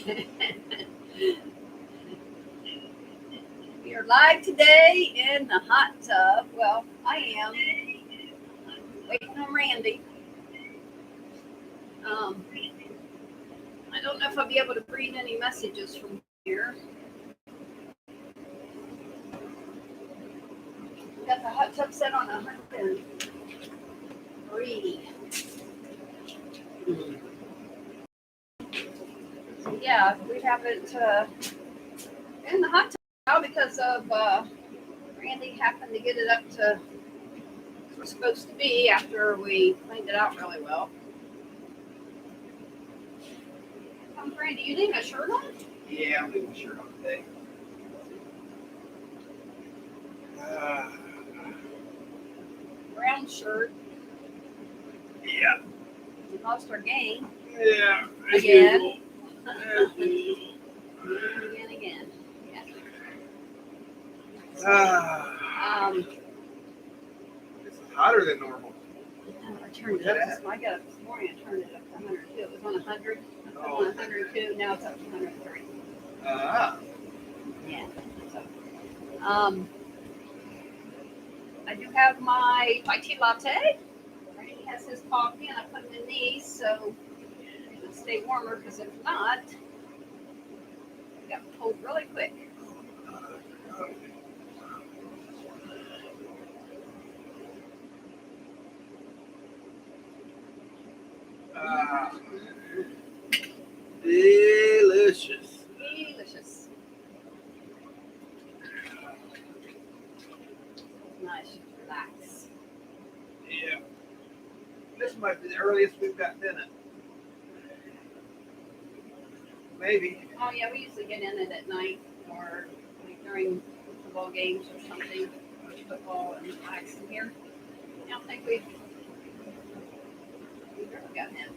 We are live today in the hot tub. Well, I am waiting on Randy. Um, I don't know if I'll be able to read any messages from here. Got the hot tub set on 103. So yeah, we have it in the hot tub now because of Randy happened to get it up to where it's supposed to be after we cleaned it out really well. Randy, you leaving a shirt on? Yeah, I'm leaving a shirt on today. Brown shirt. Yeah. We lost our game. Yeah. Again. Again. Yeah. This is hotter than normal. I turned it up. I got up this morning. I turned it up to 102. It was on 100. It was on 102. Now it's up to 103. Yeah. So, I do have my tea latte. Randy has his coffee, and I put it in these so it'll stay warmer. Because if not, it got cold really quick. Delicious. Delicious. Nice. Relax. Yeah. This might be the earliest we've gotten in it. Maybe. Oh yeah, we usually get in it at night or like during football games or something. Watch football and relax in here. I don't think we've ever gotten in.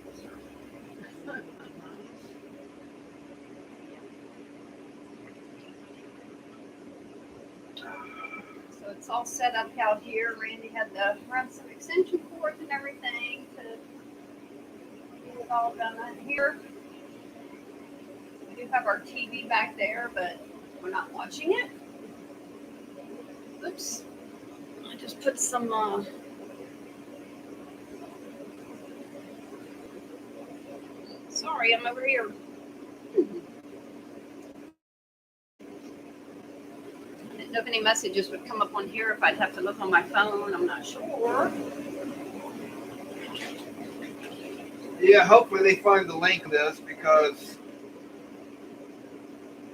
So it's all set up out here. Randy had to run some extension cords and everything to get it all done out here. We do have our TV back there, but we're not watching it. Oops. I just put some sorry, I'm over here. I didn't know if any messages would come up on here, if I'd have to look on my phone. I'm not sure. Yeah, hopefully they find the link of this because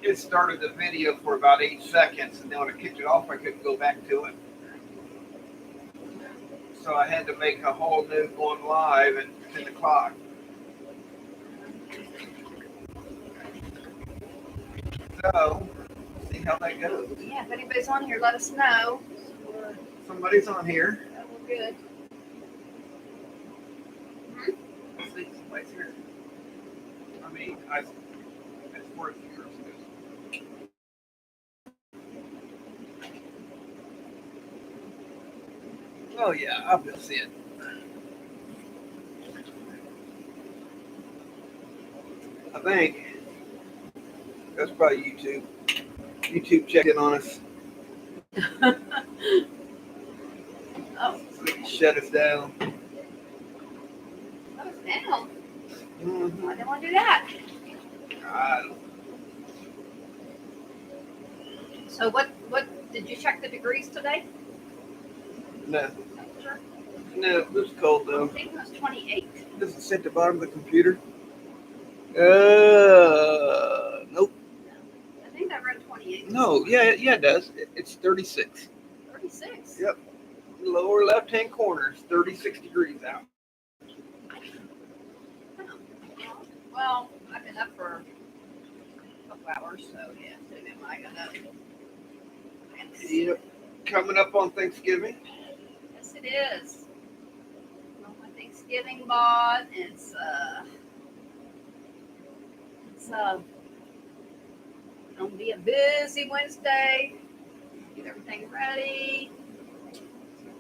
it started the video for about 8 seconds, and then when I kicked it off, I couldn't go back to it. So I had to make a whole new going live at 10 o'clock. So, see how that goes. Yeah, if anybody's on here, let us know. Somebody's on here. We're good. Let's see, somebody's here. I mean, it's worth it. Oh yeah, I'll just see it. I think that's probably YouTube. YouTube checking on us. Oh. Shut us down. Shut us down? Mm-hmm. I don't want to do that. I don't. So what did you check the degrees today? No. Sure. No, it was cold I though. think it was 28. Does it sit at the bottom of the computer? Nope. I think I read 28. No, yeah, it does. It's 36. 36? Yep. Lower left-hand corner is 36 degrees out. Well, I've been up for a couple hours, so yeah, maybe when I got up. Yep. Coming up on Thanksgiving. Yes, it is. My Thanksgiving bod. It's gonna be a busy Wednesday. Get everything ready.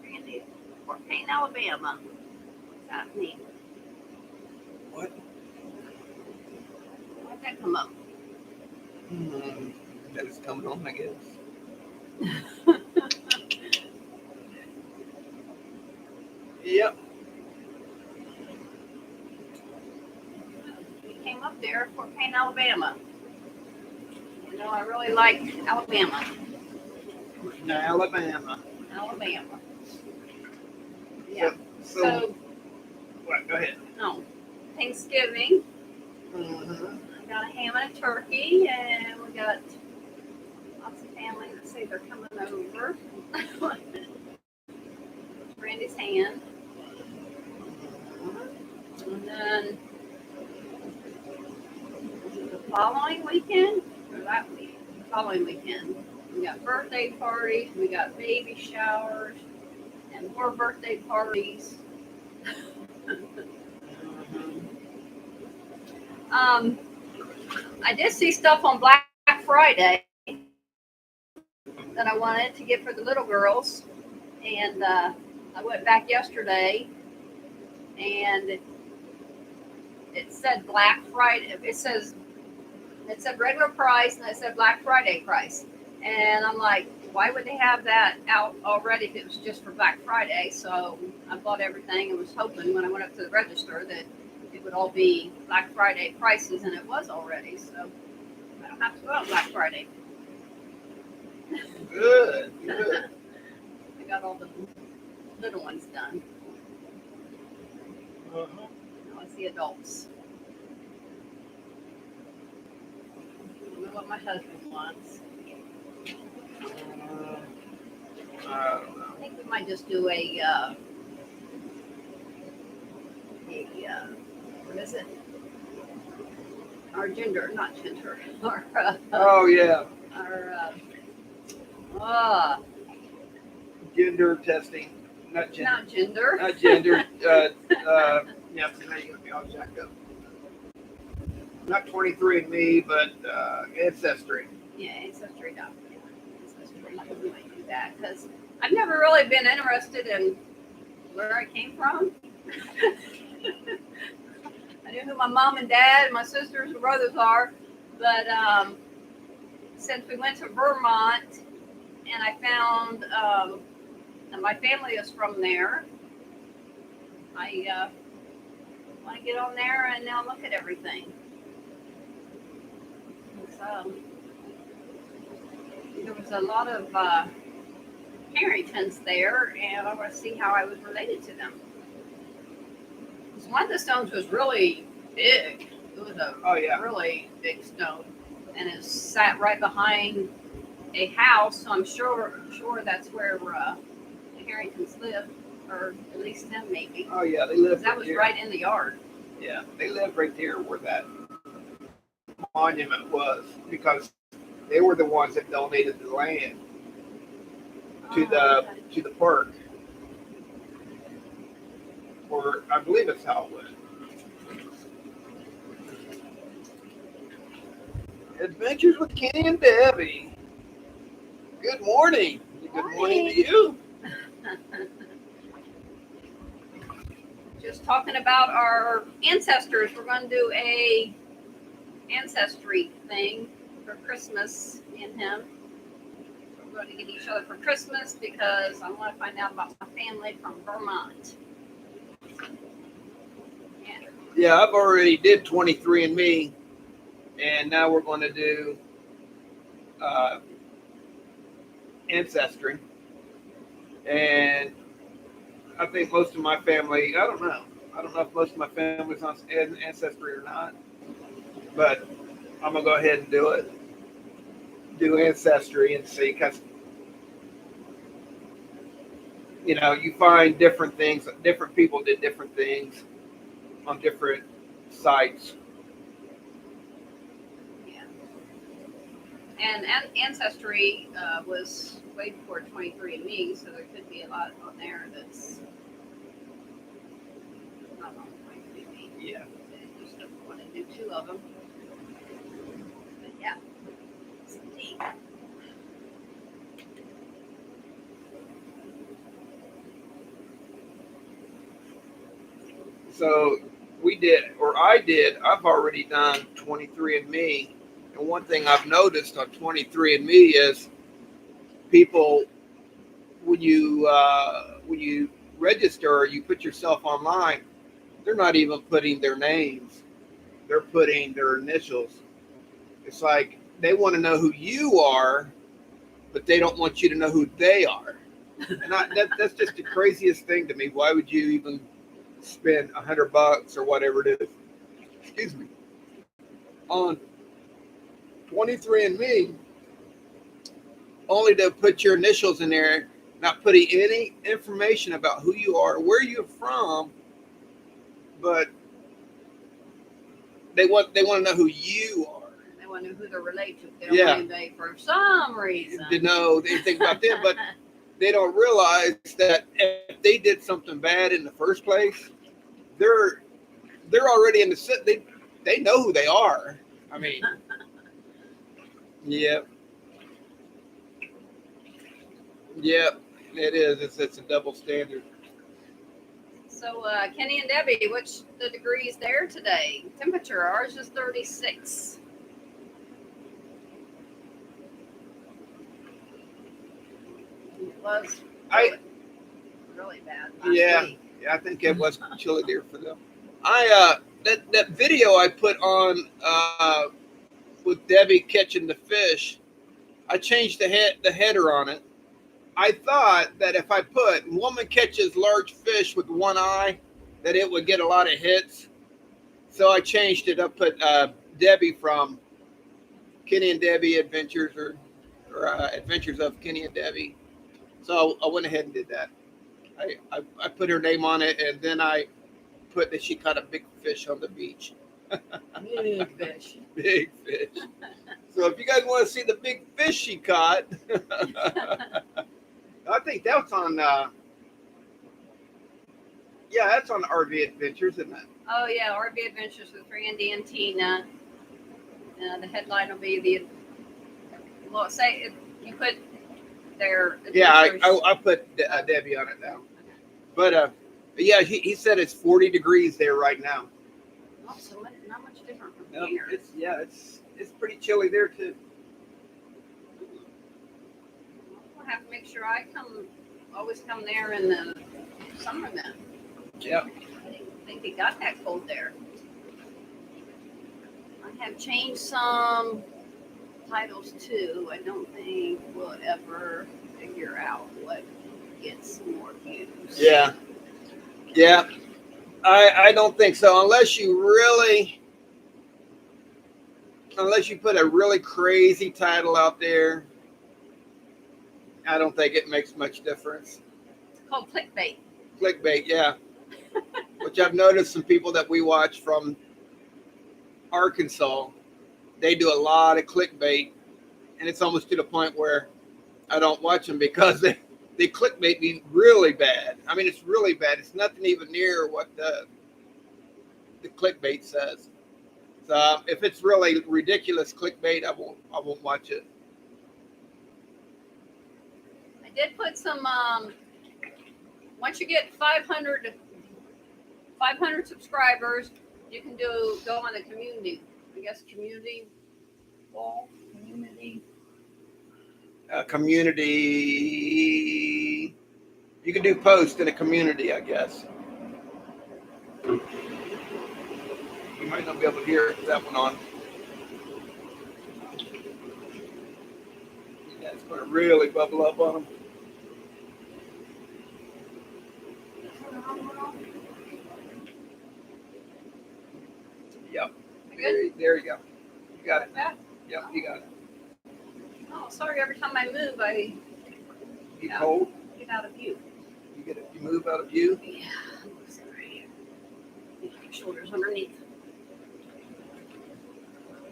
Randy, Fort Payne, Alabama. What's that mean? What? Why'd that come up? That is coming on, I guess. Yep. We came up there, Fort Payne, Alabama. You know, I really like Alabama. Alabama. Alabama. Yeah. So what? Go ahead. No, Thanksgiving. Mm-hmm. I got a ham and a turkey, and we got lots of family that say they're coming over. Randy's hand. And then the following weekend, or that week, the following weekend, we got birthday parties, we got baby showers, and more birthday parties. I did see stuff on Black Friday that I wanted to get for the little girls, and I went back yesterday, and it said Black Friday. It said regular price, and it said Black Friday price, and I'm like, why would they have that out already if it was just for Black Friday? So I bought everything and was hoping when I went up to the register that it would all be Black Friday prices, and it was already. So I don't have to go on Black Friday. Good. I got all the little ones done. Uh-huh. Now it's the adults. I don't know what my husband wants. I don't know. I think we might just do a what is it? Our gender, not gender. Oh yeah, Our gender testing, not gender. not gender. Not gender. Yeah, so now you're gonna be all jacked up. Not 23andMe, but Ancestry. Yeah, Ancestry. No, Ancestry. We might do that because I've never really been interested in where I came from. I knew who my mom and dad, and my sisters and brothers are, but since we went to Vermont, and I found that my family is from there, I want to get on there and now look at everything. So, there was a lot of Harringtons there, and I want to see how I was related to them. Because one of the stones was really big. It was a really big stone, and it sat right behind a house. So I'm sure that's where the Harringtons lived, or at least them maybe. Oh yeah, they lived. That was here. right in the yard. Yeah, they lived right there where that monument was, because they were the ones that donated the land to the park. Or I believe it's how it went. Adventures with Kenny and Debbie. Good morning. Good morning to you. Just talking about our ancestors. We're going to do a ancestry thing for Christmas in him. We're going to get each other for Christmas because I want to find out about my family from Vermont. Yeah, I've already did 23andMe, and now we're going to do Ancestry. And I think most of my family, I don't know if most of my family's on Ancestry or not, but I'm going to go ahead and do it. Do Ancestry and see, because, you know, you find different things, different people did different things on different sites. Yeah. And Ancestry was way before 23andMe, so there could be a lot on there that's not on 23andMe. Yeah. I just don't want to do two of them. But yeah. It's neat. So I've already done 23andMe, And one thing I've noticed on 23andMe is people, when you register or you put yourself online, they're not even putting their names. They're putting their initials. It's like they want to know who you are, but they don't want you to know who they are. And that's just the craziest thing to me. Why would you even spend $100 or whatever it is? Excuse me. On 23andMe, only to put your initials in there, not putting any information about who you are, where you're from, but they want to know who you are. They want to know who they're related to. They don't Yeah. want anybody for some reason. To know anything about them, but they don't realize that if they did something bad in the first place, they're already in the they know who they are. I mean, yep, yep, it is. It's a double standard. So Kenny and Debbie, what's the degrees there today? Temperature, ours is 36. It was really bad. Yeah, I think it was chilly there for them. That video I put on with Debbie catching the fish, I changed the header on it. I thought that if I put woman catches large fish with one eye, that it would get a lot of hits. So I changed it. I put Debbie from Kenny and Debbie Adventures or Adventures of Kenny and Debbie. So I went ahead and did that. I put her name on it, and then I put that she caught a big fish on the beach. Big fish. Big fish. So if you guys want to see the big fish she caught, I think that's on. Yeah, that's on RV Adventures, isn't it? Oh yeah, RV Adventures with Randy and Tina. The headline will be the. Well, say if you put their. Yeah, adventures- I put Debbie on it now. But yeah, he said it's 40 degrees there right now. Oh, so not much different from No, here. it's pretty chilly there too. I'll have to make sure I always come there in the summer then. Yeah. I didn't think it got that cold there. I have changed some titles too. I don't think we'll ever figure out what gets more views. Yeah. Yeah. I don't think so. Unless you put a really crazy title out there, I don't think it makes much difference. It's called clickbait. Clickbait, yeah. Which I've noticed some people that we watch from Arkansas, they do a lot of clickbait, and it's almost to the point where I don't watch them because they clickbait me really bad. I mean, it's really bad. It's nothing even near what the clickbait says. So if it's really ridiculous clickbait, I won't watch it. I did put some. Once you get 500 subscribers, you can go on the community. I guess community wall, Community. You can do posts in a community, I guess. You might not be able to hear that one on. Yeah, it's going to really bubble up on them. Yep. There you go. You got it. Yeah. Yep, you got it. Oh, sorry. Every time I move, I You cold? get out of view. You move out of view? Yeah. Sorry. Your shoulders underneath.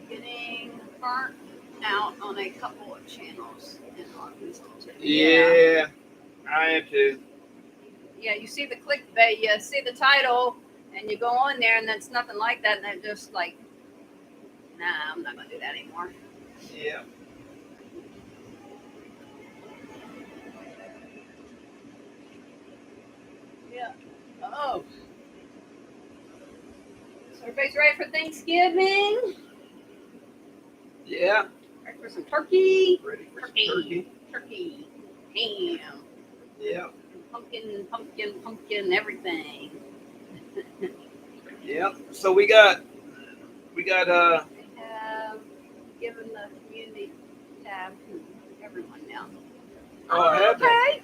Getting burnt out on a couple of channels in Arkansas too. Yeah, I am too. Yeah, you see the clickbait, you see the title, and you go on there, and it's nothing like that, and they're just like, nah, I'm not gonna do that anymore. Yeah. Yeah. Oh. So everybody's ready for Thanksgiving? Yeah. for some turkey. Ready for some Turkey. turkey? Turkey. Ham. Yeah. Pumpkin, everything. Yeah. So we got They have given the community tab to everyone now. I have that. Okay.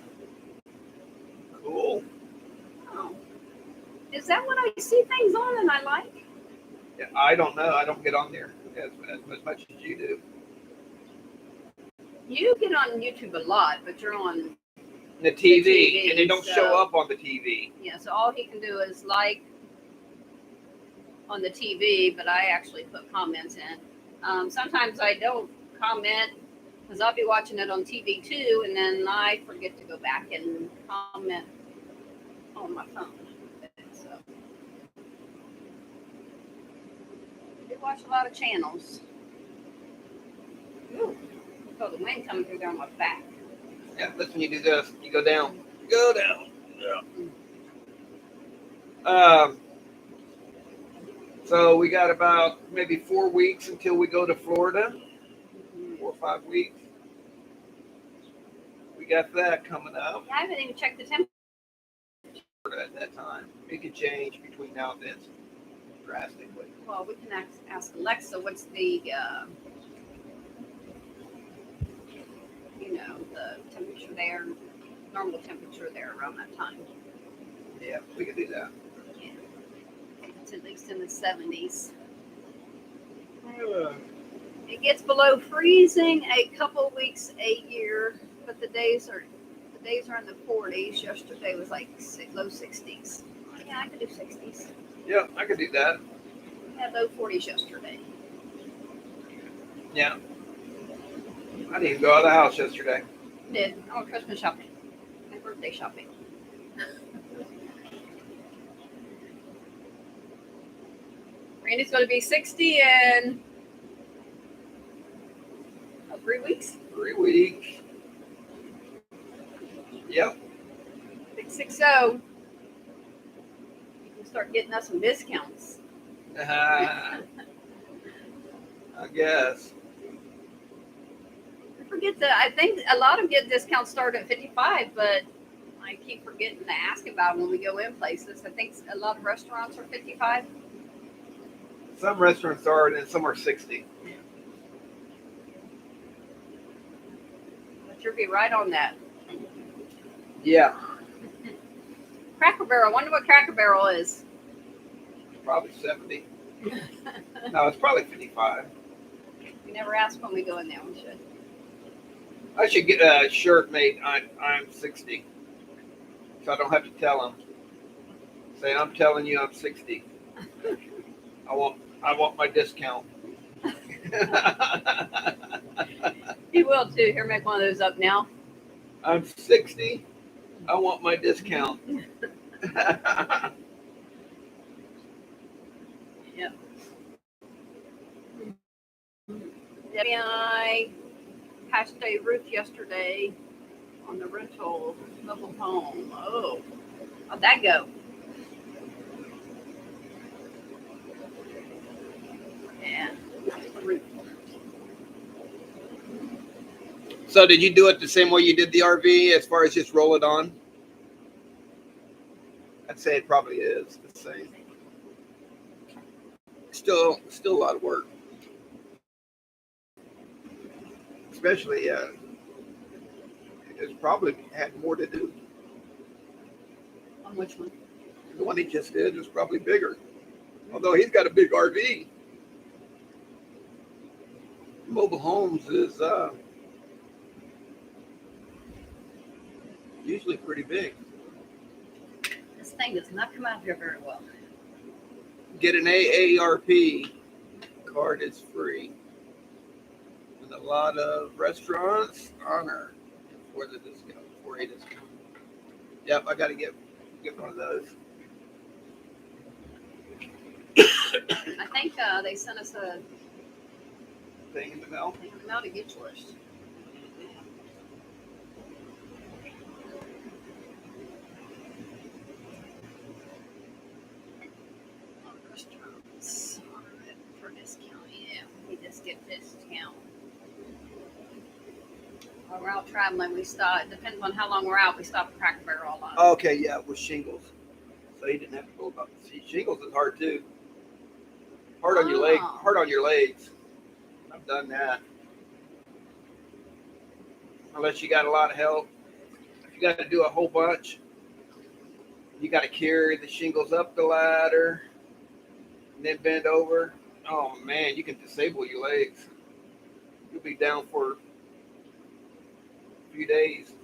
Cool. Oh. Is that what I see things on and I like? Yeah, I don't know. I don't get on there as much as you do. You get on YouTube a lot, but you're on The TV, TV, and they don't so- show up on the TV. yeah. So all he can do is like on the TV, but I actually put comments in. Sometimes I don't comment because I'll be watching it on TV too, and then I forget to go back and comment on my phone. So I do watch a lot of channels. Ooh, feel the wind coming through there on my back. Yeah, that's when you do this. You go down. Go down. Yeah. So we got about maybe 4 weeks until we go to Florida. 4 or 5 weeks. We got that coming up Yeah, I haven't even checked the temperature. at that time. It could change between now and then drastically. Well, we can ask Alexa what's the, the temperature there, normal temperature there around that time. Yeah, we could do that. Yeah. It's at least in the 70s. It gets below freezing a couple weeks a year, but the days are in the 40s. Yesterday was like low 60s. Yeah, I could do 60s. Yeah, I could do that. We had low 40s yesterday. Yeah. I didn't even go out of the house yesterday. Did I went Christmas shopping, my birthday shopping. Randy's going to be 60 in 3 weeks. 3 weeks. Yep. 660. You can start getting us some discounts. I guess. I think a lot of get discounts start at 55, but I keep forgetting to ask about them when we go in places. I think a lot of restaurants are 55. Some restaurants are, and some are 60. But you'll be right on that. Yeah. Cracker Barrel. I wonder what Cracker Barrel is. Probably 70. No, it's probably 55. We never ask when we go in there. We should. I should get a shirt made. I'm 60, so I don't have to tell them. Say, I'm telling you, I'm 60. I want my discount. He will too. Here, make one of those up now. I'm 60. I want my discount. Yep. Debbie and I patched a roof yesterday on the rental mobile home. Oh, how'd that go? Yeah, that's the roof. So did you do it the same way you did the RV as far as just roll it on? I'd say it probably is the same. Still a lot of work. Especially, it's probably had more to do. On which one? The one he just did was probably bigger. Although he's got a big RV. Mobile homes is usually pretty big. This thing does not come out here very well. Get an AARP card, is free. And a lot of restaurants honor for the discount, for a discount. Yep, I got to get one of those. I think they sent us a Thing in the mail. thing in the mail to get yours. Restaurants for discount. Yeah, we just get discount. When we're out traveling, we stop. It depends on how long we're out. We stop at Cracker Barrel a lot. Okay, yeah, with shingles. So he didn't have to go about. See, shingles is hard too. Hard on your leg. Oh. Hard on your legs. I've done that. Unless you got a lot of help. If you got to do a whole bunch, you got to carry the shingles up the ladder and then bend over. Oh man, you can disable your legs. You'll be down for a few days,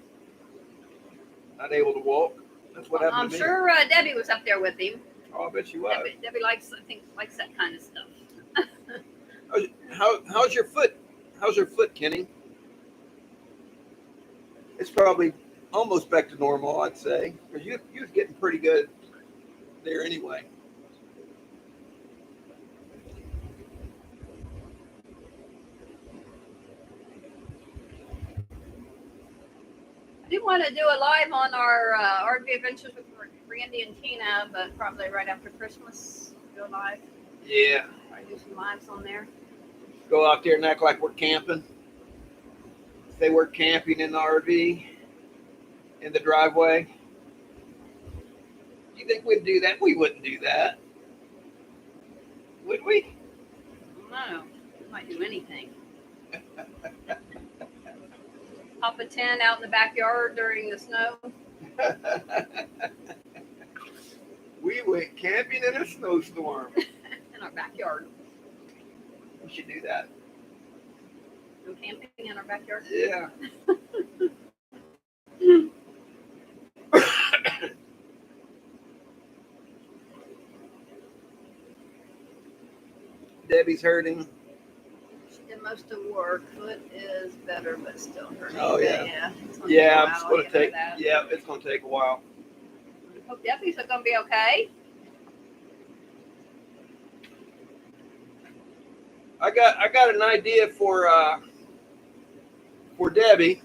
not able to walk. That's what happened I'm to me. sure Debbie was up there with him. Oh, I bet you was. Debbie likes, I think, likes that kind of stuff. How's your foot? How's your foot, Kenny? It's probably almost back to normal, I'd say, because you was getting pretty good there anyway. I do want to do a live on our RV adventures with Randy and Tina, but probably right after Christmas. Go live. Yeah. I do some lives on there. Go out there and act like we're camping. Say we're camping in the RV in the driveway. Do you think we'd do that? We wouldn't do that. Would we? I don't know. We might do anything. Pop a tent out in the backyard during the snow. We went camping in a snowstorm. In our backyard. We should do that. Go camping in our backyard. Yeah. Debbie's hurting. She did most of the work. Foot is better, but still hurting. Oh, yeah. Yeah, it's gonna take a Yeah, while it's gonna to get over take. that. Yeah, it's gonna take a while. Hope Debbie's gonna be okay. I got an idea for Debbie.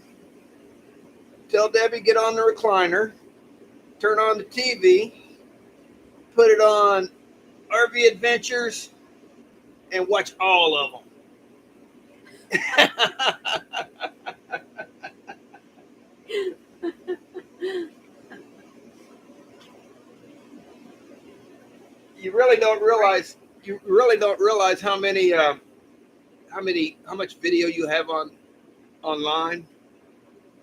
Tell Debbie get on the recliner, turn on the TV, put it on RV Adventures, and watch all of them. You really don't realize. You really don't realize how much video you have online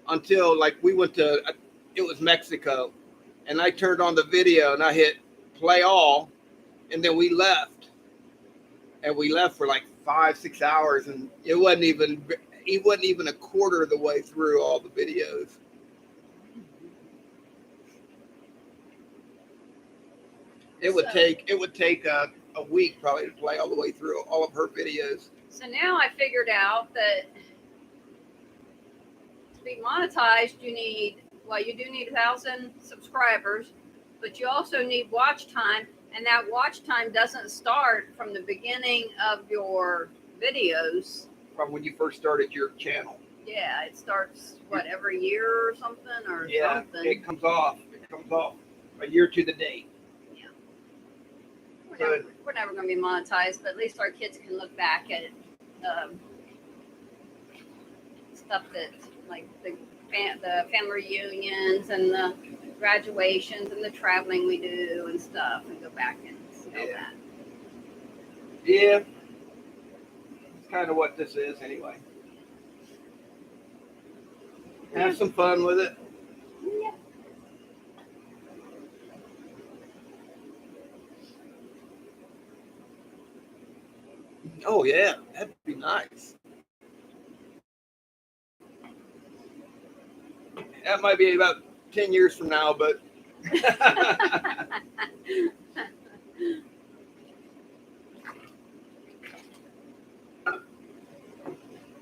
until like we went to, it was Mexico, and I turned on the video and I hit play all, and then we left for like 5-6 hours, and it wasn't even a quarter of the way through all the videos. It would take a week probably to play all the way through all of her videos. So now I figured out that to be monetized, you do need 1,000 subscribers, but you also need watch time, and that watch time doesn't start from the beginning of your videos. From when you first started your channel. Yeah, it starts every year or something Yeah, something. it comes off a year to the date. We're never going to be monetized, but at least our kids can look back at stuff that, like the family reunions and the graduations and the traveling we do and stuff, and go back and see all that. Yeah, it's kind of what this is anyway. Have some fun with it. Yeah. Oh yeah, that'd be nice. That might be about 10 years from now, but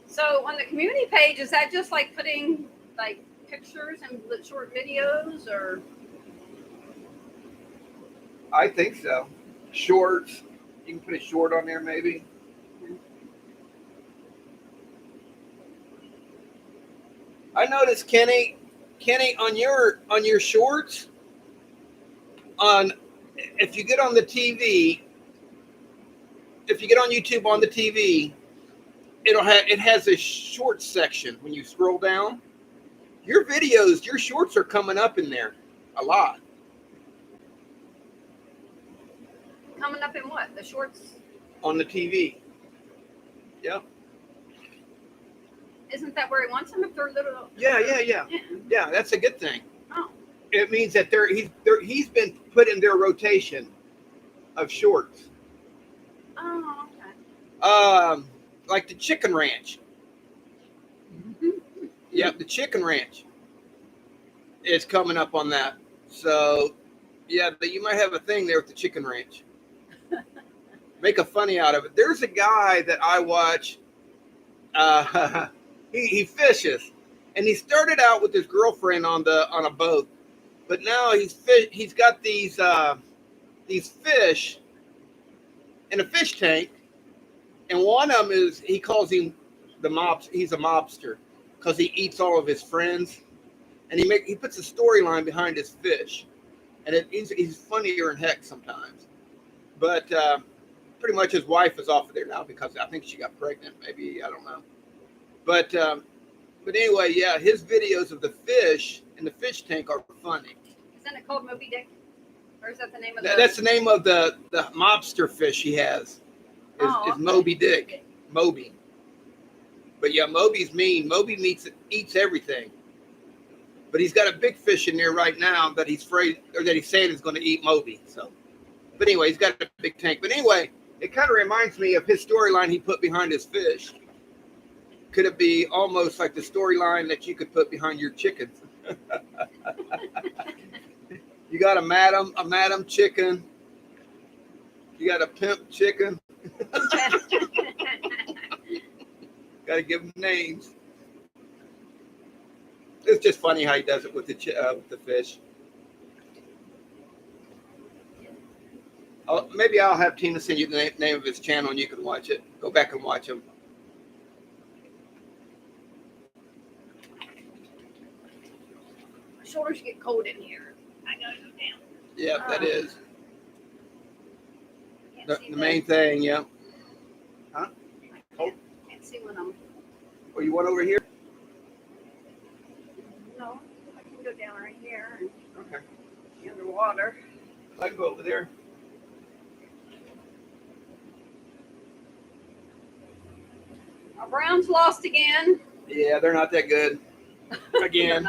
So on the community page, is that just like putting like pictures and short videos, or? I think so. Shorts. You can put a short on there maybe. I noticed Kenny on your shorts, if you get on the TV, if you get on YouTube on the TV, it has a short section when you scroll down. Your videos, your shorts are coming up in there a lot. Coming up in what? The shorts? On the TV. Yep. Isn't that where he wants them? If they're little. Yeah. Yeah, that's a good thing. Oh. It means that he's been put in their rotation of shorts. Oh, okay. Like the Chicken Ranch. Yep, the Chicken Ranch is coming up on that. So, yeah, you might have a thing there with the Chicken Ranch. Make a funny out of it. There's a guy that I watch. He fishes, and he started out with his girlfriend on a boat, but now he's got these fish in a fish tank, and one of them is, he calls him he's a mobster because he eats all of his friends, and he puts a storyline behind his fish, and he's funnier than heck sometimes, but pretty much his wife is off of there now because I think she got pregnant, maybe, I don't know, but anyway, yeah, his videos of the fish in the fish tank are funny. Isn't it called Moby Dick? Or is that the name of That's the name of the mobster fish he has. Is Moby Dick. Moby. But yeah, Moby's mean. Moby eats everything. But he's got a big fish in there right now that he's afraid, or that he's saying is going to eat Moby. So, but anyway, he's got a big tank. But anyway, it kind of reminds me of his storyline he put behind his fish. Could it be almost like the storyline that you could put behind your chickens? You got a madam chicken. You got a pimp chicken. Got to give them names. It's just funny how he does it with the fish. Maybe I'll have Tina send you the name of his channel and you can watch it. Go back and watch him. My shoulders get cold in here. I gotta go down. Yeah, that is Can't the main thing. Yeah. Huh? Can't see when I'm. Oh, you want over here? No, I can go down right here and Okay. be underwater. I can go over there. Our Browns lost again. Yeah, they're not that good. Again,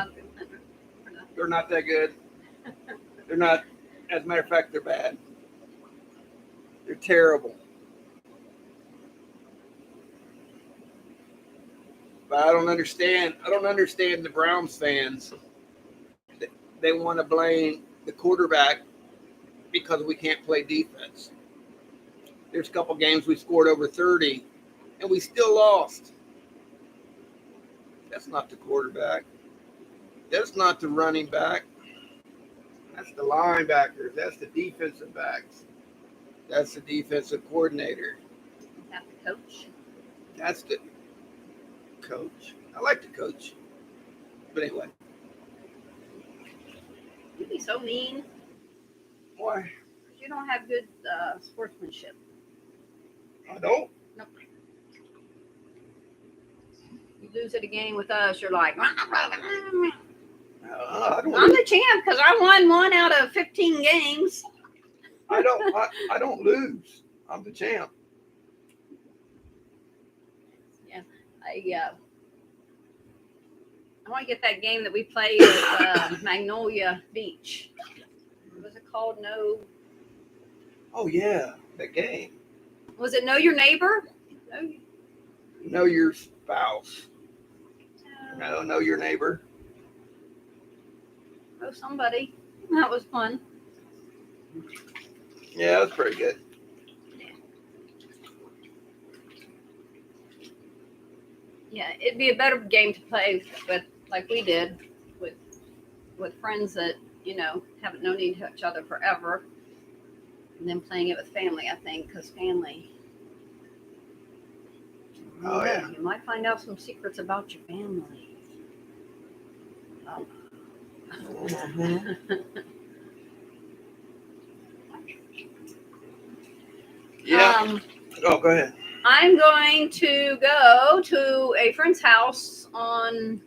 they're not that good. They're not. As a matter of fact, they're bad. They're terrible. But I don't understand the Browns fans. They want to blame the quarterback because we can't play defense. There's a couple games we scored over 30, and we still lost. That's not the quarterback. That's not the running back. That's the linebackers. That's the defensive backs. That's the defensive coordinator. Is that the coach? That's the coach. I like the coach. But anyway. You'd be so mean. Why? You don't have good sportsmanship. I don't. Nope. You lose at a game with us, you're like, I don't. I'm the champ because I won 1 out of 15 games. I don't lose. I'm the champ. Yeah, I want to get that game that we played at Magnolia Beach. What was it called? Oh yeah, that game. Was it Know Your Neighbor? Know your spouse. No, know your neighbor. Oh, somebody. That was fun. Yeah, that was pretty good. Yeah, it'd be a better game to play with, like we did, with friends that, haven't known each other forever. And then playing it with family, I think, because family. Oh, yeah. You might find out some secrets about your family. Oh. Mm-hmm. Yeah. Oh, go ahead. I'm going to go to a friend's house on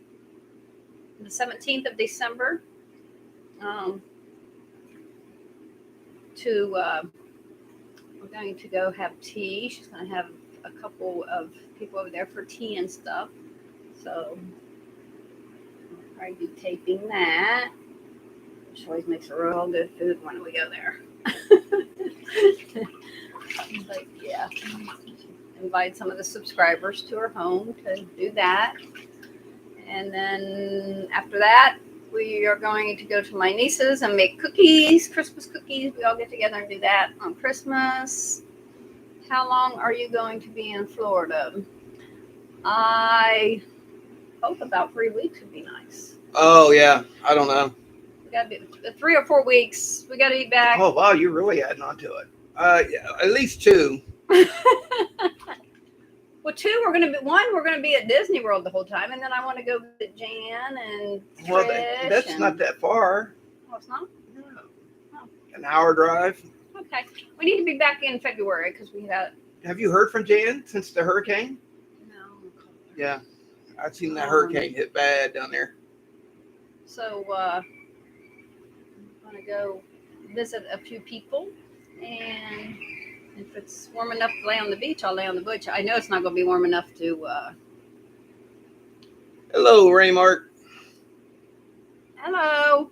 the 17th of December. We're going to go have tea. She's going to have a couple of people over there for tea and stuff. So I'll probably be taping that. She always makes real good food when we go there. But yeah, invite some of the subscribers to her home to do that. And then after that, we are going to go to my niece's and make cookies, Christmas cookies. We all get together and do that on Christmas. How long are you going to be in Florida? I hope about 3 weeks would be nice. Oh, yeah. I don't know. We got to be 3 or 4 weeks. We got to be back. Oh, wow. You're really adding on to it. Yeah, at least 2. Well, 2, we're going to be at Disney World the whole time. And then I want to go visit Jan and Trish. Well, that's not that far. Oh, it's not? No. Oh. An hour drive. Okay. We need to be back in February because we got... Have you heard from Jan since the hurricane? No. Yeah. I've seen that hurricane hit bad down there. So I'm going to go visit a few people. And if it's warm enough to lay on the beach, I'll lay on the beach. I know it's not going to be warm enough to... Hello, Raymart. Hello.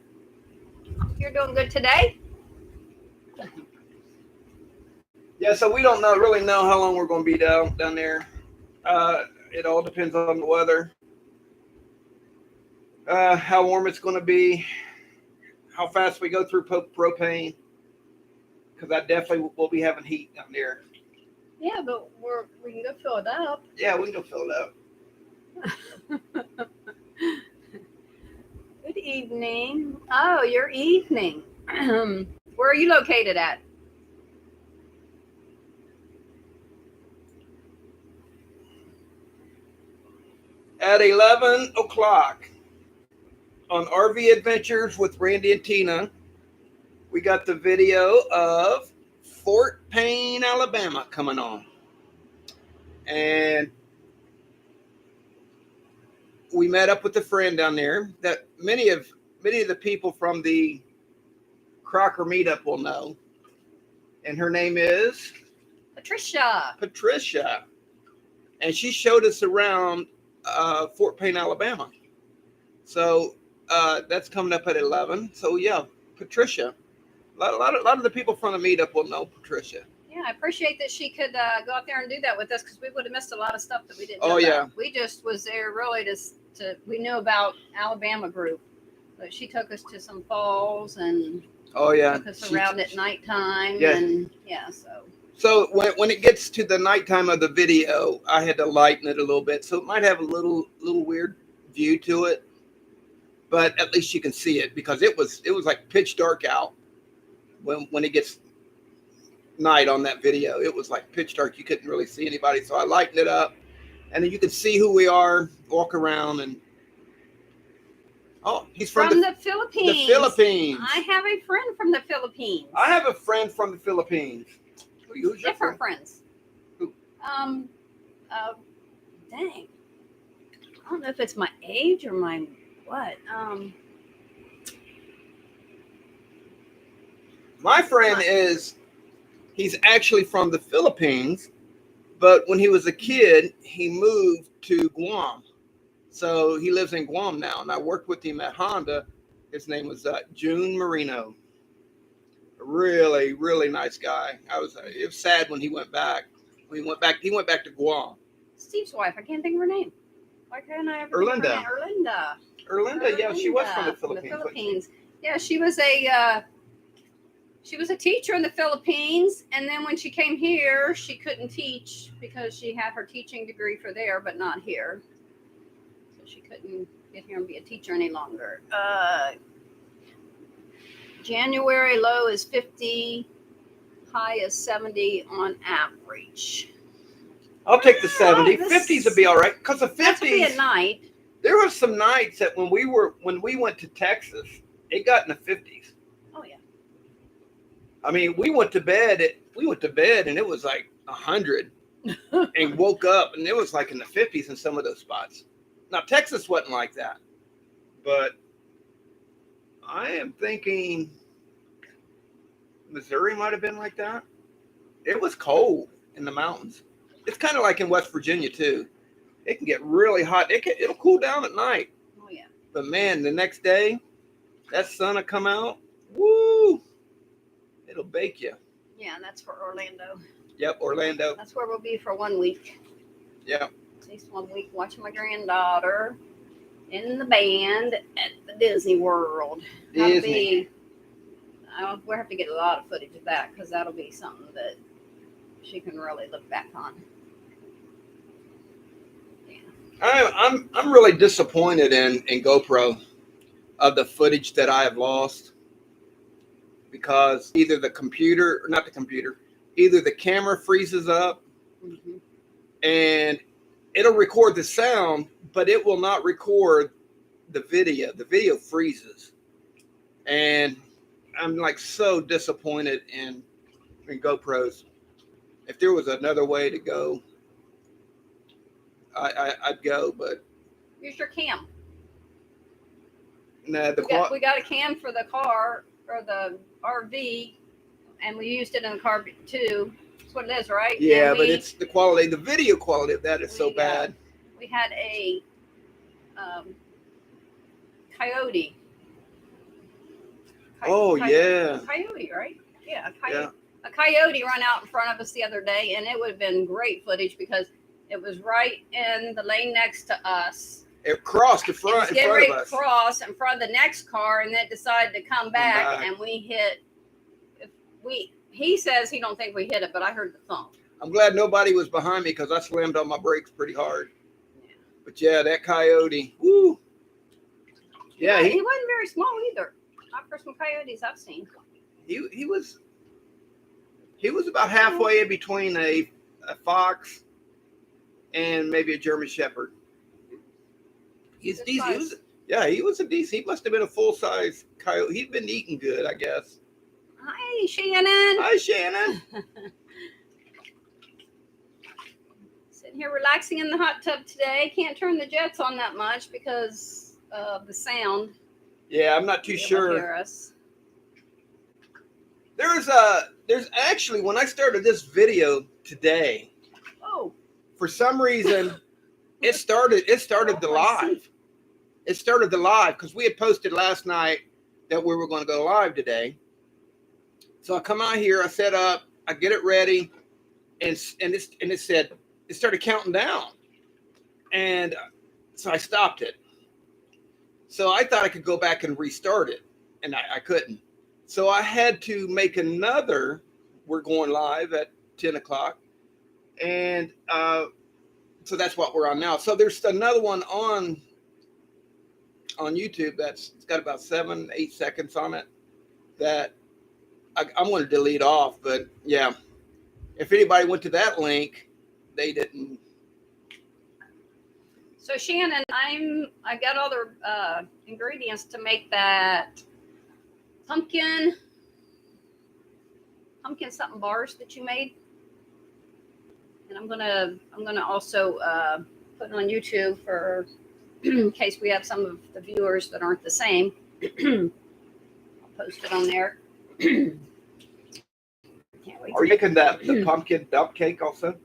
You're doing good today? Yeah, so we don't really know how long we're going to be down there. It all depends on the weather, how warm it's going to be, how fast we go through propane, because I definitely will be having heat down there. Yeah, but we can go fill it up. Yeah, we can go fill it up. Good evening. Oh, your evening. Where are you located at? At 11 o'clock on RV Adventures with Randy and Tina, we got the video of Fort Payne, Alabama coming on. And we met up with a friend down there that many of the people from the Crocker meetup will know. And her name is Patricia. And she showed us around Fort Payne, Alabama. So that's coming up at 11. So yeah, Patricia. A lot of the people from the meetup will know Patricia. Yeah, I appreciate that she could go out there and do that with us because we would have missed a lot of stuff that we didn't know about. Yeah. We just was there really we knew about Alabama group, but she took us to some falls and took us around at nighttime. Yeah. And yeah, So when it gets to the nighttime of the video, I had to lighten it a little bit, so it might have a little weird view to it, but at least you can see it because it was like pitch dark out when it gets night on that video. It was like pitch dark; you couldn't really see anybody. So I lightened it up, and then you can see who we are, walk around, and he's from the Philippines. The Philippines. I have a friend from the Philippines. I have a friend from the Philippines. Who's your Different friend? friends. Who? Dang. I don't know if it's my age or my what. My friend he's actually from the Philippines, but when he was a kid, he moved to Guam. So he lives in Guam now, and I worked with him at Honda. His name was June Marino. Really, really nice guy. It was sad when he went back. He went back to Guam. Steve's wife, I can't think of her name. Why can't I ever Erlinda. think of her name? Erlinda, yeah, she was from the Philippines. Yeah, she was a teacher in the Philippines, and then when she came here, she couldn't teach because she had her teaching degree for there, but not here. So she couldn't get here and be a teacher any longer. January low is 50, high is 70 on average. I'll take the 70. 50s would be all right because the 50s. That's be at night. There were some nights that when we went to Texas, it got in the 50s. Oh yeah. I mean, we went to bed and it was like 100 and woke up, and it was like in the 50s in some of those spots. Now Texas wasn't like that, but I am thinking Missouri might have been like that. It was cold in the mountains. It's kind of like in West Virginia too. It can get really hot. It'll cool down at night. Oh yeah. But man, the next day, that sun will come out. Woo! It'll bake you. Yeah, and that's for Orlando. Yep, Orlando. That's where we'll be for 1 week. Yep. At least 1 week watching my granddaughter in the band at the Disney World. That'll Disney. We'll have to get a lot of footage of that because that'll be something that she can really look back on. Yeah. I'm really disappointed in GoPro of the footage that I have lost because either the camera freezes up Mm-hmm. and it'll record the sound, but it will not record the video. The video freezes. And I'm like so disappointed in GoPros. If there was another way to go, I'd go, but Use your cam. nah, We got a cam for the car or the RV, and we used it in the car too. That's what it is, right? yeah, And but it's the quality, the video quality of that is so we, bad. We had a coyote. Yeah. Coyote, right? Yeah, Yeah. A coyote run out in front of us the other day, and it would have been great footage because it was right in the lane next to us. It crossed in It was front getting ready of to us. cross in front of the next car, and then decided to come back, back. and we hit. He says he don't think we hit it, but I heard the thump. I'm glad nobody was behind me because I slammed on my brakes pretty hard. But yeah, that coyote. Woo. Yeah, he wasn't very small either. Not for some coyotes I've seen. he was about halfway in between a fox and maybe a German Shepherd. He's Good decent. size. He was a decent. He must have been a full size coyote. He'd been eating good, I guess. Hi, Shannon. Hi, Shannon. Sitting here relaxing in the hot tub today. Can't turn the jets on that much because of the sound. Yeah, I'm not too You'll sure. hear us. There's actually, when I started this video today, Oh, for some reason, it started the live. It started the live because we had posted last night that we were going to go live today. So I come out here, I set up, I get it ready, and it said it started counting down, and so I stopped it. So I thought I could go back and restart it, and I couldn't. So I had to make another. We're going live at 10 o'clock, and so that's what we're on now. So there's another one on YouTube it's got about 7-8 seconds on it that I'm going to delete off. But yeah, if anybody went to that link, they didn't. so Shannon, I got all the ingredients to make that pumpkin something bars that you made, and I'm gonna also put it on YouTube for in case we have some of the viewers that aren't the same. I'll post it on there. Can't wait. Are you making the pumpkin dump cake also?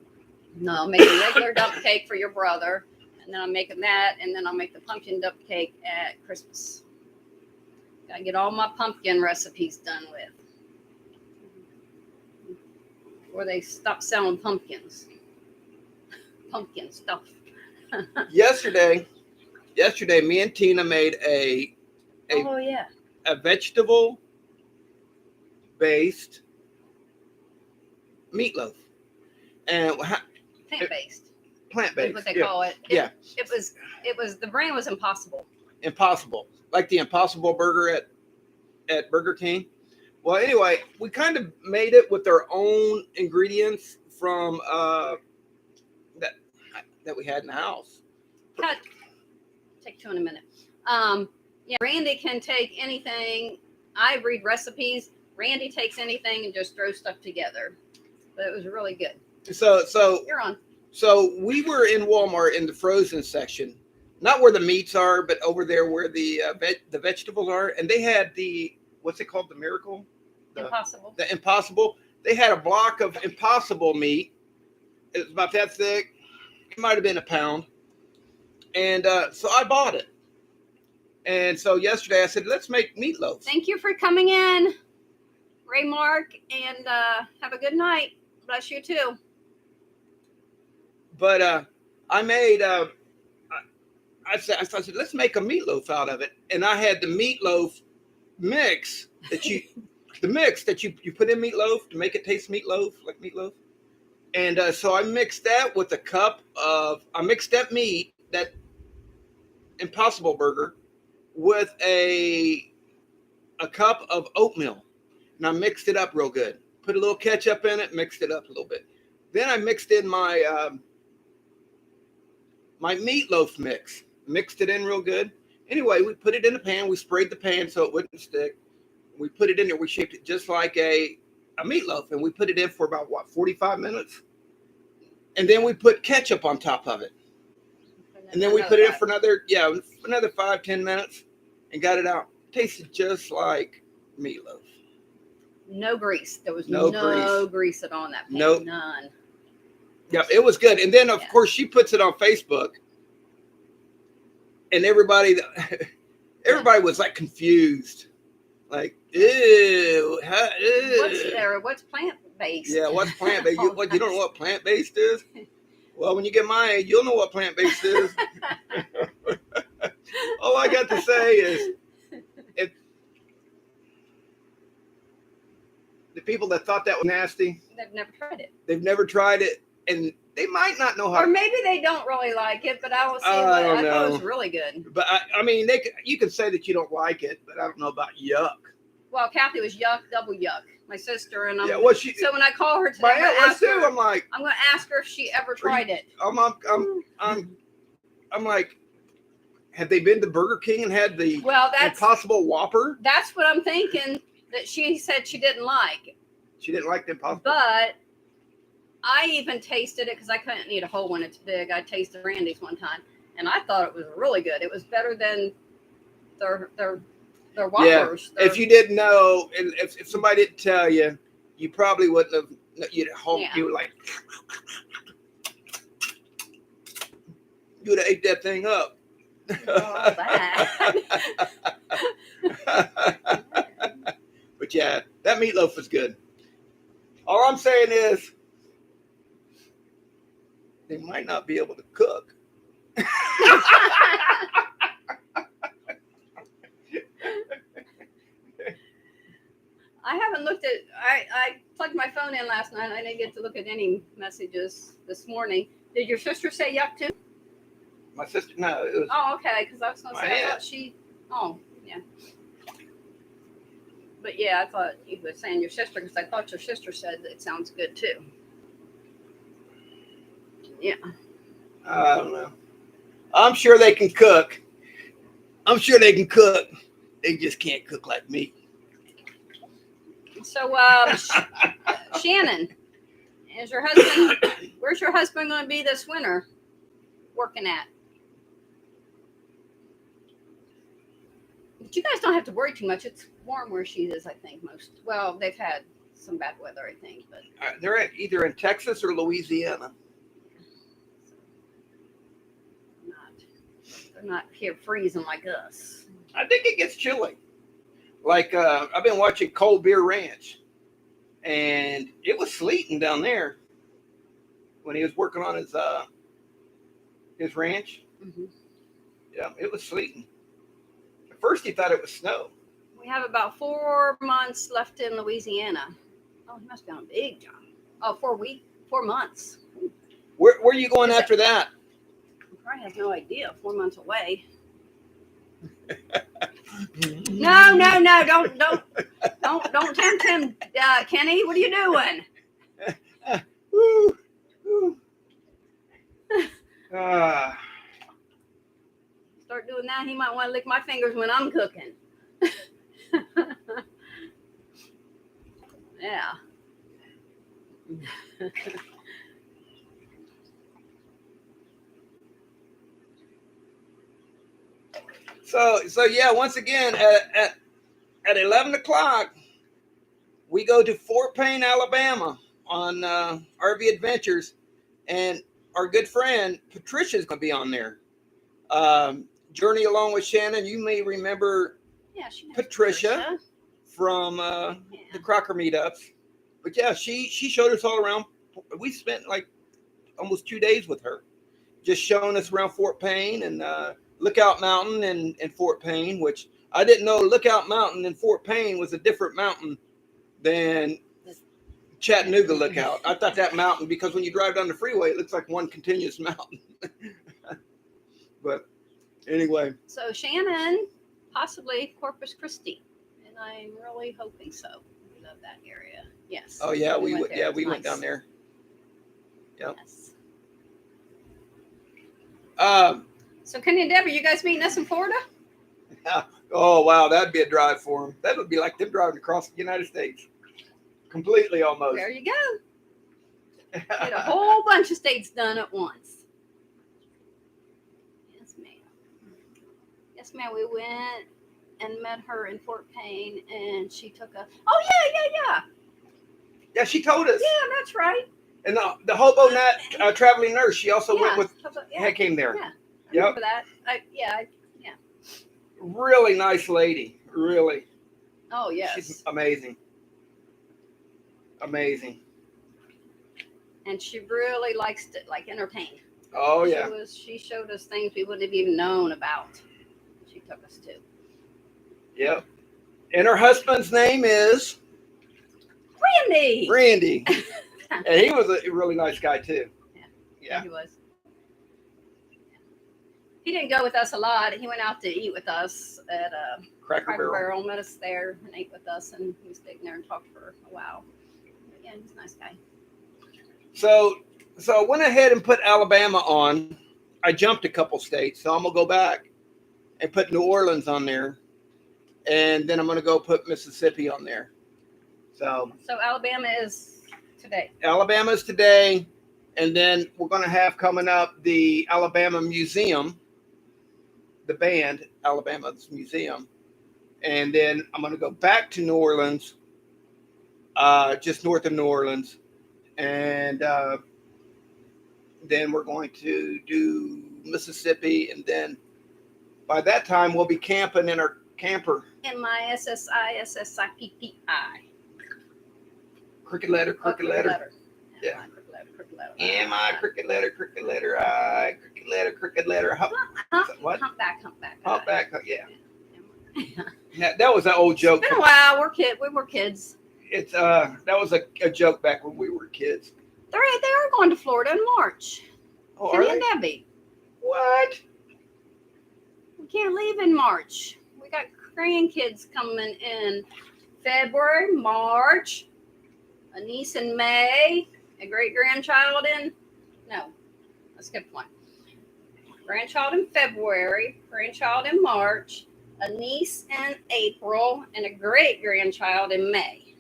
No, I'll make a regular dump cake for your brother, and then I'm making that, and then I'll make the pumpkin dump cake at Christmas. Gotta get all my pumpkin recipes done with before they stop selling pumpkins. Pumpkin stuff. Yesterday, me and Tina made a Oh yeah. vegetable based meatloaf, and Plant-based. plant Is based. what they call it. Yeah. It was the brand was Impossible. Impossible, like the Impossible Burger at Burger King. Well, anyway, we kind of made it with our own ingredients from that we had in the house. Cut. Take two in a minute. Yeah, Randy can take anything. I read recipes. Randy takes anything and just throws stuff together. But it was really good. So You're on. So we were in Walmart in the frozen section, not where the meats are, but over there where the vegetables are, and they had the what's it called, the miracle, Impossible. the Impossible. They had a block of Impossible meat. It was about that thick. It might have been a pound, and so I bought it. And so yesterday I said, let's make meatloaf. Thank you for coming in, Ray Mark, and have a good night. Bless you too. But I made. I said, let's make a meatloaf out of it, and I had the meatloaf mix that you put in meatloaf to make it taste meatloaf like meatloaf. And so I mixed that with I mixed that meat, that Impossible Burger, with a cup of oatmeal, and I mixed it up real good. Put a little ketchup in it, mixed it up a little bit. Then I mixed in my my meatloaf mix, mixed it in real good. Anyway, we put it in the pan. We sprayed the pan so it wouldn't stick. We put it in there. We shaped it just like a meatloaf, and we put it in for about 45 minutes. And then we put ketchup on top of it. And then we put it in for another 5-10 minutes and got it out. Tasted just like meatloaf. No grease. There was No grease at all in that pan. Nope. None. Yeah, it was good. And then of course she puts it on Facebook, and everybody was like confused, like, ew, ew. What's plant based? Yeah, what's plant based? You don't know what plant based is? Well, when you get my age, you'll know what plant based is. All I got to say is, if the people that thought that was nasty, They've never tried it. they've never tried it, and they might not know how. Or maybe they don't really like it, but I will say I don't I thought it know. was really good. But I mean, you can say that you don't like it, but I don't know about yuck. Well, Kathy was yuck, double yuck. My sister and Yeah, well, she. So when I call her today, My I'm aunt gonna was too. I'm like, ask her if she ever tried it. I'm like, have they been to Burger King and had the Well, that's Impossible Whopper? That's what I'm thinking. That she said she didn't like, She didn't like the Impossible. but I even tasted it because I couldn't eat a whole one. It's big. I tasted Randy's one time, and I thought it was really good. It was better than their Whoppers. Yeah. If you didn't know, and if somebody didn't tell you, you probably wouldn't have. You'd home. Yeah. You would like. You would have ate that thing up. Oh, bad. But yeah, that meatloaf was good. All I'm saying is, they might not be able to cook. I haven't looked at. I plugged my phone in last night. I didn't get to look at any messages this morning. Did your sister say yuck too? My sister, no, it was. Oh, okay. Because I was going to say, My I aunt. thought she. Oh, yeah. But yeah, I thought you were saying your sister because I thought your sister said that it sounds good too. Yeah. I don't know. I'm sure they can cook. They just can't cook like me. So, Shannon, is your husband? Where's your husband going to be this winter? Working at? But you guys don't have to worry too much. It's warm where she is, I think. Well, they've had some bad weather, I think, but They're either in Texas or Louisiana. they're not here freezing like us. I think it gets chilly. Like I've been watching Cold Beer Ranch, and it was sleeting down there when he was working on his ranch. Mm-hmm. Yeah, it was sleeting. At first, he thought it was snow. We have about 4 months left in Louisiana. Oh, he must be on a big job. Oh, 4 months. Where are you going after that? He probably has no idea. 4 months away. No, don't tempt him, Kenny. What are you doing? Woo, woo. Start doing that, he might want to lick my fingers when I'm cooking. Yeah. So yeah, once again at 11 o'clock, we go to Fort Payne, Alabama, on RV Adventures, and our good friend Patricia's going to be on there. Journey along with Shannon. You may remember Yeah, she knows Patricia from Yeah. the Crocker meetups, but yeah, she showed us all around. We spent like almost 2 days with her, just showing us around Fort Payne and Lookout Mountain and Fort Payne, which I didn't know Lookout Mountain and Fort Payne was a different mountain than Chattanooga Lookout. I thought that mountain, because when you drive down the freeway, it looks like one continuous mountain. But anyway. So Shannon, possibly Corpus Christi, and I'm really hoping so. We love that area. Yes. Oh yeah, we went went. there. Yeah, It's we went nice. down there. Yep. Yes. Um. So Kenny and Debbie, you guys meeting us in Florida? Oh wow, that'd be a drive for them. That would be like them driving across the United States, completely almost. There you go. Get a whole bunch of states done at once. Yes, ma'am. Yes, ma'am. We went and met her in Fort Payne, and she took a. Oh yeah. Yeah, she told us. Yeah, that's right. And the hobo nat traveling nurse, she also went with. Yeah. Came there. Yeah. I Yep. remember that. Yeah. Really nice lady. Really. Oh yes. She's amazing. Amazing. And she really likes to entertain. Oh yeah. She showed us things we wouldn't have even known about. She took us to. Yep. And her husband's name is Randy. Randy. And he was a really nice guy too. Yeah. He was. He didn't go with us a lot. He went out to eat with us at Cracker Barrel. Met us there and ate with us, and he was sitting there and talked for a while. But yeah, he's a nice guy. So I went ahead and put Alabama on. I jumped a couple states, so I'm gonna go back and put New Orleans on there, and then I'm gonna go put Mississippi on there. So Alabama is today. Alabama's today, and then we're gonna have coming up the Alabama Museum, the band Alabama's Museum, and then I'm gonna go back to New Orleans, just north of New Orleans, and then we're going to do Mississippi, and then by that time we'll be camping in our camper. MISSISSIPPI. Cricket letter. Yeah. Cricket letter. M-I, cricket letter, I, cricket letter, what? Humpback. Humpback, yeah. Yeah, that was an old joke. It's been a while. We were kids. It's that was a joke back when we were kids. They are going to Florida in March. Oh, Kenny are and they? Debbie. What? We can't leave in March. We got grandkids coming in February, March, a niece in May, a great grandchild in I skipped one. Grandchild in February, grandchild in March, a niece in April, and a great grandchild in May.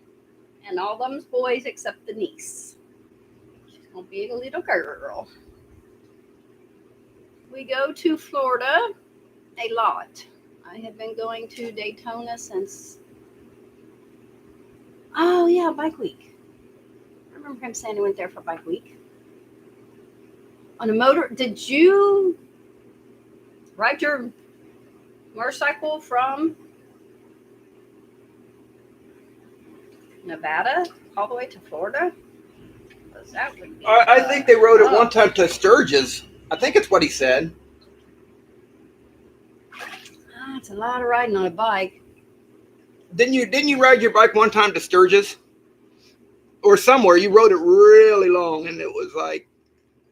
And all them's boys except the niece. She's gonna be a little girl. We go to Florida a lot. I have been going to Daytona since Bike Week. I remember him saying he went there for Bike Week. On a motor, did you ride your motorcycle from Nevada all the way to Florida? That would be, I think they rode it one time to Sturgis. I think it's what he said. It's a lot of riding on a bike. Didn't you ride your bike one time to Sturgis? Or somewhere you rode it really long, and it was like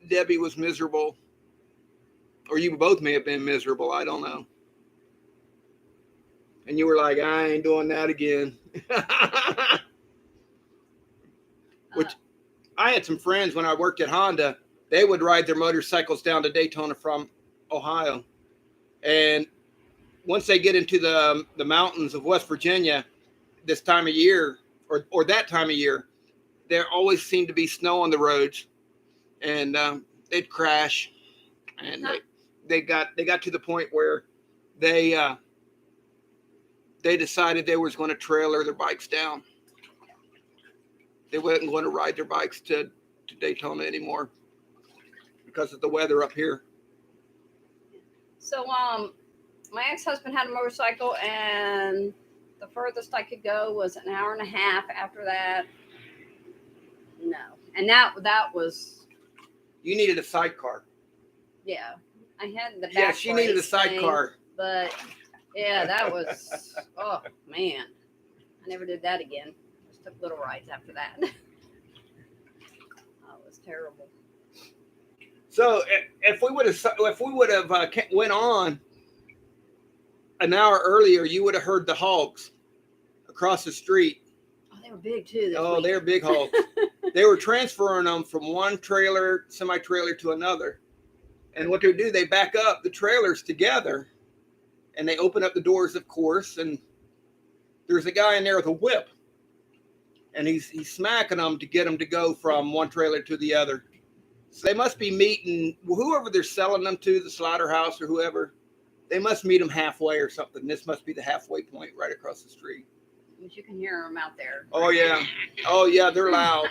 Debbie was miserable. Or you both may have been miserable, I don't know. And you were like, I ain't doing that again. Which I had some friends when I worked at Honda, they would ride their motorcycles down to Daytona from Ohio. And once they get into the mountains of West Virginia this time of year, or that time of year, there always seemed to be snow on the roads, and they'd crash. And they got to the point where they decided they was going to trailer their bikes down. They weren't going to ride their bikes to Daytona anymore because of the weather up here. So, my ex-husband had a motorcycle, and the furthest I could go was an hour and a half. After that, no. And that was, You needed a sidecar. yeah. I had the back Yeah, she needed a brace thing, sidecar. but yeah, that was, oh man, I never did that again. Just took little rides after that. Oh, it was terrible. So if we would have went on an hour earlier, you would have heard the hogs across the street. Oh, they were big too. This Oh, week. they're big hogs. They were transferring them from one semi-trailer to another. And what they do, they back up the trailers together and they open up the doors, of course. And there's a guy in there with a whip. And he's smacking them to get them to go from one trailer to the other. So they must be meeting whoever they're selling them to, the slaughterhouse or whoever. They must meet them halfway or something. This must be the halfway point right across the street. But you can hear them out there. Oh, yeah. Oh, yeah, they're loud.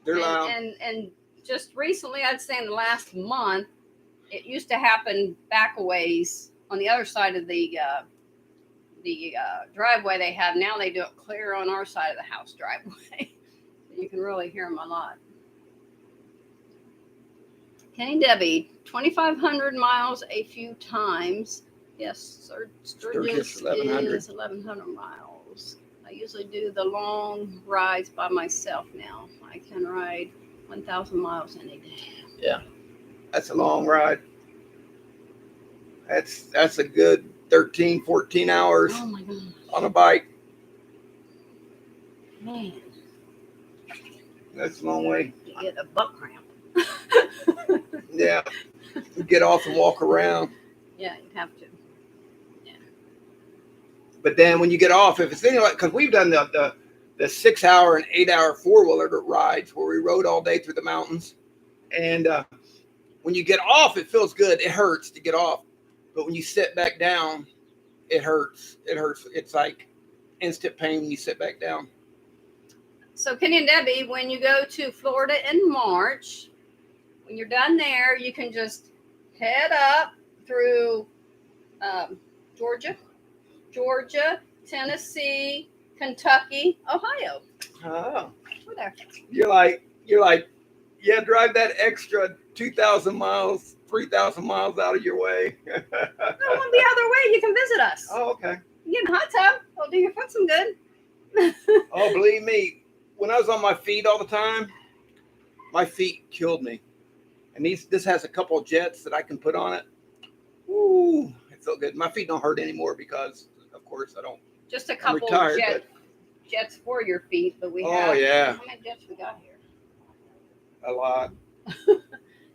They're loud. And just recently, I'd say in the last month, it used to happen back a ways on the other side of the driveway they have. Now they do it clear on our side of the house driveway. You can really hear them a lot. Kenny Debbie, 2,500 miles a few times. Yes, Sturgis is 1,100 miles. I usually do the long rides by myself now. I can ride 1,000 miles any day. Yeah, that's a long ride. That's a good 13, 14 hours Oh my gosh, on a bike. man, That's a long way. you get a butt cramp. Yeah, you get off and walk around. Yeah, you'd have to. But then when you get off, if it's anything like, because we've done the 6 hour and 8 hour 4-wheeler rides where we rode all day through the mountains. And when you get off, it feels good. It hurts to get off. But when you sit back down, it hurts. It hurts. It's like instant pain when you sit back down. So Kenny and Debbie, when you go to Florida in March, when you're done there, you can just head up through Georgia, Tennessee, Kentucky, Ohio. Oh, We're there. you're like, yeah, drive that extra 2,000 miles, 3,000 miles out of your way. I don't want to be out of their way. You can visit us. Oh, okay. You get in a hot tub. It'll do your foot some good. Oh, believe me, when I was on my feet all the time, my feet killed me. And this has a couple of jets that I can put on it. Ooh, it felt good. My feet don't hurt anymore because, of course, I don't. Just a couple retired, jets for your feet, but we Oh, have. yeah. How many jets we got here? A lot.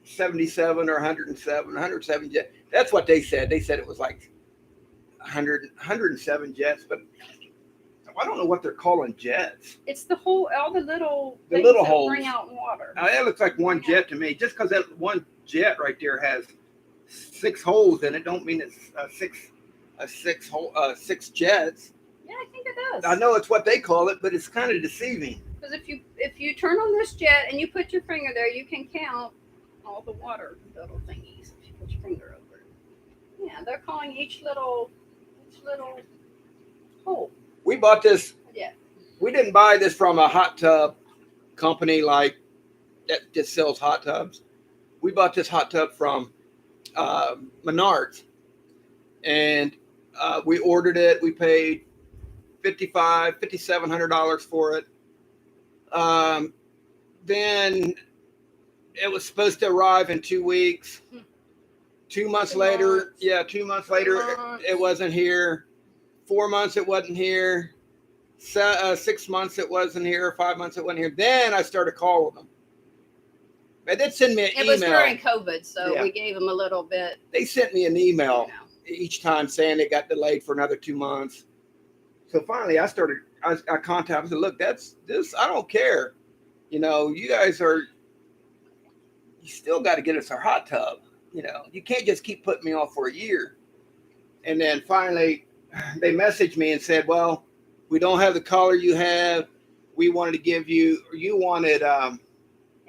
77 or 107 jets. That's what they said. They said it was like 107 jets, but I don't know what they're calling jets. It's all the little The things little that holes. bring out water. Now, that looks like one jet to me. Just because that one jet right there has 6 holes in it, don't mean it's six jets. Yeah, I think it does. I know it's what they call it, but it's kind of deceiving. Because if you turn on this jet and you put your finger there, you can count all the water little thingies. If you put your finger over it. Yeah, they're calling each little hole. We bought this. Yeah. We didn't buy this from a hot tub company like that just sells hot tubs. We bought this hot tub from Menards, and we ordered it. We paid $5,700 for it. Then it was supposed to arrive in 2 weeks. 2 months 2 later, months. yeah, 2 months later, 3 months. it wasn't here. 4 months, it wasn't here. 6 months, it wasn't here. 5 months, it wasn't here. Then I started calling them. They did send me an email. It was during COVID, so Yeah. we gave them a little bit. They sent me an email You know. each time saying it got delayed for another 2 months. So finally, I contacted. I said, "Look, that's this. I don't care. You know, you guys are. You still got to get us our hot tub. You know, you can't just keep putting me off for a year." And then finally, they messaged me and said, well, we don't have the color you have. We wanted to give you, or you wanted Yeah,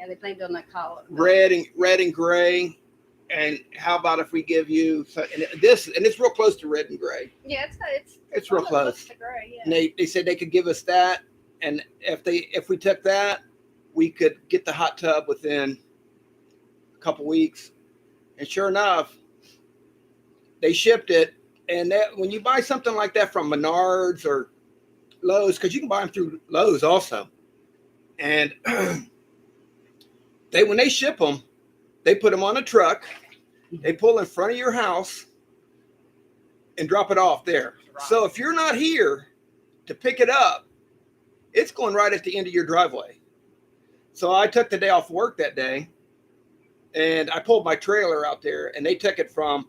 they blamed it on the collar. red and gray. And how about if we give you and it's real close to red and gray. Yeah, It's real close. To gray, yeah. And they said they could give us that, and if we took that, we could get the hot tub within a couple weeks. And sure enough, they shipped it. And when you buy something like that from Menards or Lowe's, because you can buy them through Lowe's also, and when they ship them, they put them on a truck, they pull in front of your house and drop it off there. Right. So if you're not here to pick it up, it's going right at the end of your driveway. So I took the day off work that day, and I pulled my trailer out there, and they took it from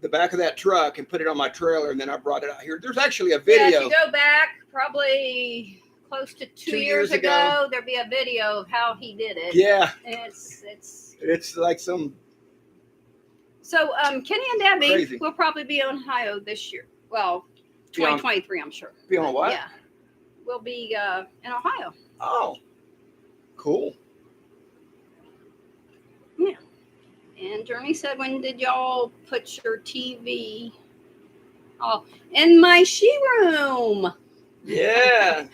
the back of that truck and put it on my trailer, and then I brought it out here. There's actually a video. Yeah, if you go back probably close to 2 years ago, there'd be a video of how he did it. Yeah. It's like some. So Kenny and Debbie Crazy. will probably be in Ohio this year. Well, 2023, I'm sure. Be on what? Yeah. We'll be in Ohio. Oh, cool. Yeah. And Journey said, when did y'all put your TV? Oh, in my she room. Yeah.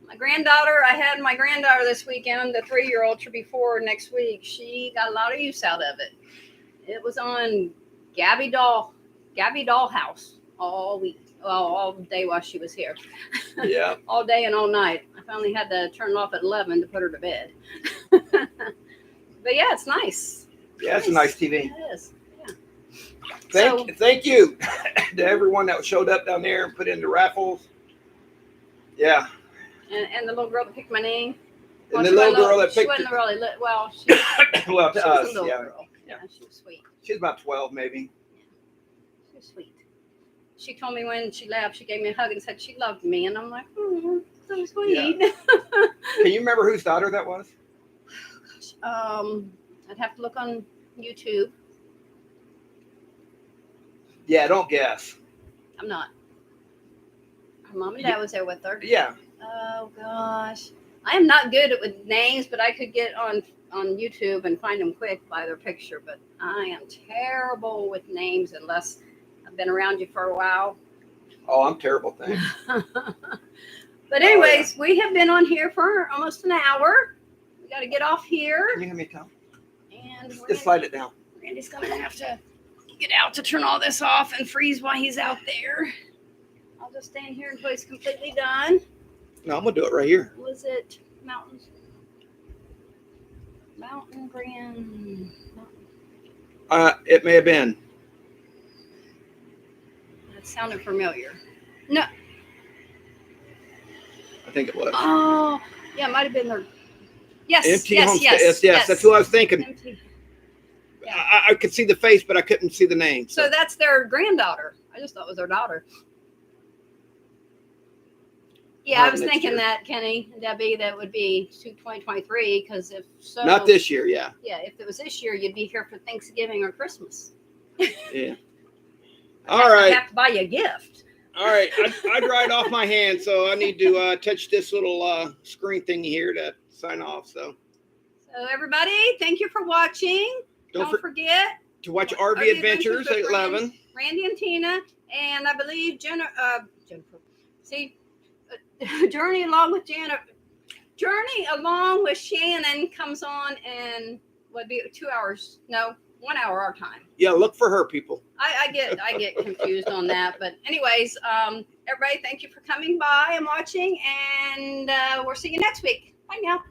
I had my granddaughter this weekend, the 3-year-old, to be 4 next week. She got a lot of use out of it. It was on Gabby Dollhouse all week. Well, all day while she was here. Yeah. All day and all night. I finally had to turn it off at 11 to put her to bed. But yeah, it's nice. Yeah, it's a nice TV. It is. Yeah. Thank you to everyone that showed up down there and put in the raffles. Yeah. And the little girl that picked my name. And the little girl that she picked wasn't really well. She well, to was us, a little yeah. girl. Yeah, she was sweet. She's about 12, maybe. She was sweet. She told me when she left, she gave me a hug and said she loved me, and I'm like, oh, so sweet. Yeah. Can you remember whose daughter that was? I'd have to look on YouTube. Yeah, don't guess. I'm not. Her mom and dad was there with her. Yeah. Oh gosh, I am not good with names, but I could get on YouTube and find them quick by their picture. But I am terrible with names unless I've been around you for a while. Oh, I'm terrible, thanks. But anyways, we have been on here for almost an hour. We got to get off here. Can you hand me a towel? And Just slide it down. Randy's going to have to get out to turn all this off and freeze while he's out there. I'll just stand here until he's completely done. No, I'm going to do it right here. Was it Mountain Grand? It may have been. That sounded familiar. No. I think it was. Oh, yeah, it might have been their. Yes, MT yes, Homestead. yes, Yes, that's who I was thinking. MT. I could see the face, but I couldn't see the name. So that's their granddaughter. I just thought it was their daughter. Yeah, I was thinking that, Kenny and Debbie, that would be 2023, because if so. Not this year, yeah. Yeah, if it was this year, you'd be here for Thanksgiving or Christmas. Yeah. All right. I have to buy you a gift. All right. I dried off my hand, so I need to touch this little screen thing here to sign off. So everybody, thank you for watching. Don't forget to watch RV Adventures at 11. Randy and Tina, and I believe Jennifer. See, Journey along with Shannon comes on in would be 2 hours. No, 1 hour our time. Yeah, look for her, people. I get confused on that, but anyways, everybody, thank you for coming by and watching, and we'll see you next week. Bye now.